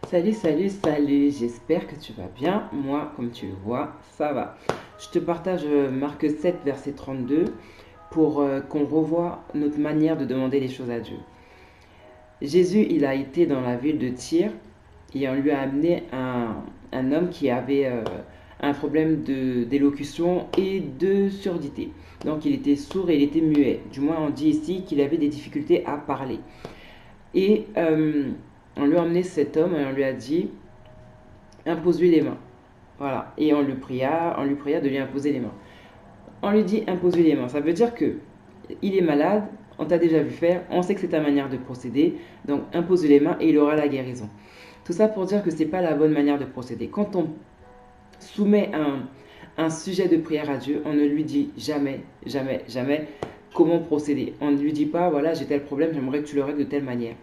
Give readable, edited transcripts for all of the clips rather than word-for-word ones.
Salut, salut, salut, j'espère que tu vas bien. Moi, comme tu le vois, ça va. Je te partage Marc 7, verset 32 pour qu'on revoie notre manière de demander les choses à Dieu. Jésus, il a été dans la ville de Tyr et on lui a amené un homme qui avait un problème d'élocution et de surdité. Donc il était sourd et il était muet. Du moins, on dit ici qu'il avait des difficultés à parler. Et on lui a amené cet homme et on lui a dit, impose-lui les mains. Voilà. Et on lui pria de lui imposer les mains. On lui dit impose-lui les mains. Ça veut dire que il est malade, on t'a déjà vu faire, on sait que c'est ta manière de procéder, donc impose-lui les mains et il aura la guérison. Tout ça pour dire que c'est pas la bonne manière de procéder. Quand on soumet un sujet de prière à Dieu, on ne lui dit jamais, jamais, jamais comment procéder. On ne lui dit pas, voilà, j'ai tel problème, j'aimerais que tu le règles de telle manière.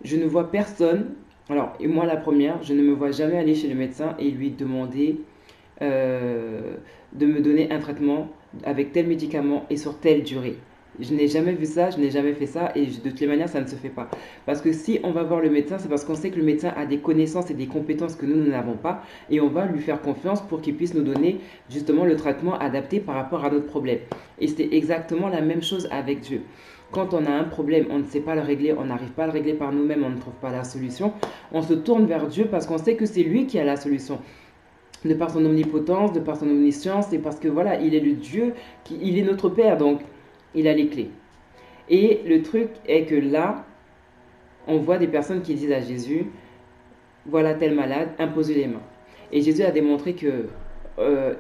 Je ne vois personne, alors, et moi la première, je ne me vois jamais aller chez le médecin et lui demander euh, de me donner un traitement avec tel médicament et sur telle durée. Je n'ai jamais vu ça, je n'ai jamais fait ça et de toutes les manières, ça ne se fait pas. Parce que si on va voir le médecin, c'est parce qu'on sait que le médecin a des connaissances et des compétences que nous n'avons pas et on va lui faire confiance pour qu'il puisse nous donner justement le traitement adapté par rapport à notre problème. Et c'est exactement la même chose avec Dieu. Quand on a un problème, on ne sait pas le régler, on n'arrive pas à le régler par nous-mêmes, on ne trouve pas la solution, on se tourne vers Dieu parce qu'on sait que c'est lui qui a la solution de par son omnipotence, de par son omniscience, et parce que voilà, il est le Dieu, il est notre Père, donc il a les clés. Et le truc est que là, on voit des personnes qui disent à Jésus, voilà tel malade, imposez les mains. Et Jésus a démontré que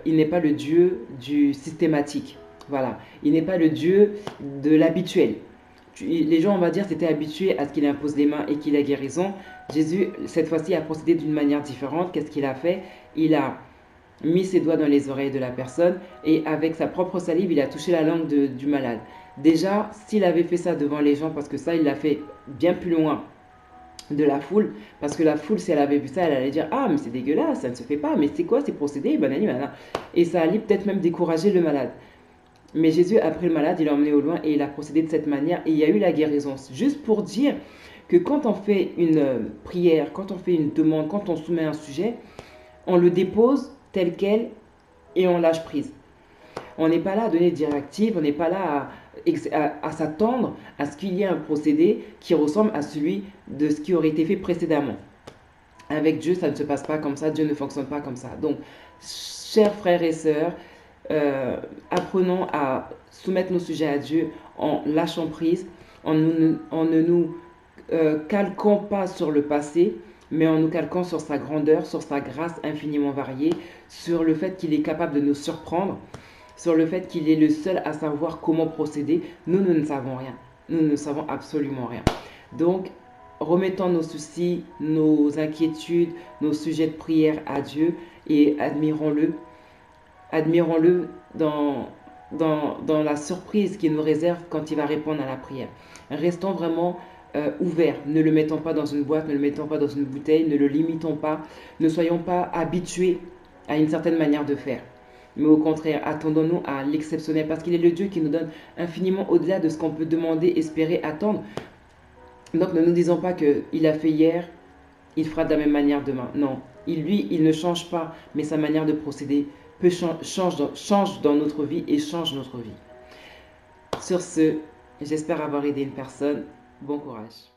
il n'est pas le Dieu du systématique. Voilà, il n'est pas le Dieu de l'habituel. Les gens, on va dire, s'étaient habitués à ce qu'il impose les mains et qu'il a guérison. Jésus, cette fois-ci, a procédé d'une manière différente. Qu'est-ce qu'il a fait? Il a mis ses doigts dans les oreilles de la personne et avec sa propre salive, il a touché la langue du malade. Déjà, s'il avait fait ça devant les gens, parce que ça, il l'a fait bien plus loin de la foule, parce que la foule, si elle avait vu ça, elle allait dire ah, mais c'est dégueulasse, ça ne se fait pas, mais c'est quoi ces procédés, banani, banana. Et ça allait peut-être même décourager le malade. Mais Jésus a pris le malade, il l'a emmené au loin et il a procédé de cette manière et il y a eu la guérison. Juste pour dire que quand on fait une prière, quand on fait une demande, quand on soumet un sujet, on le dépose tel quel et on lâche prise. On n'est pas là à donner des directives, on n'est pas là à s'attendre à ce qu'il y ait un procédé qui ressemble à celui de ce qui aurait été fait précédemment. Avec Dieu, ça ne se passe pas comme ça, Dieu ne fonctionne pas comme ça. Donc, chers frères et sœurs, euh, apprenons à soumettre nos sujets à Dieu en lâchant prise, en ne nous calquant pas sur le passé, mais en nous calquant sur sa grandeur, sur sa grâce infiniment variée, sur le fait qu'il est capable de nous surprendre, sur le fait qu'il est le seul à savoir comment procéder. Nous ne savons rien. Nous ne savons absolument rien. Donc, remettons nos soucis, nos inquiétudes, nos sujets de prière à Dieu et admirons-le. Admirons-le dans la surprise qu'il nous réserve quand il va répondre à la prière. Restons vraiment ouverts. Ne le mettons pas dans une boîte, ne le mettons pas dans une bouteille, ne le limitons pas. Ne soyons pas habitués à une certaine manière de faire. Mais au contraire, attendons-nous à l'exceptionnel parce qu'il est le Dieu qui nous donne infiniment au-delà de ce qu'on peut demander, espérer, attendre. Donc ne nous disons pas qu'il a fait hier, il fera de la même manière demain. Non, il ne change pas, mais sa manière de procéder change dans notre vie et change notre vie. Sur ce, j'espère avoir aidé une personne. Bon courage.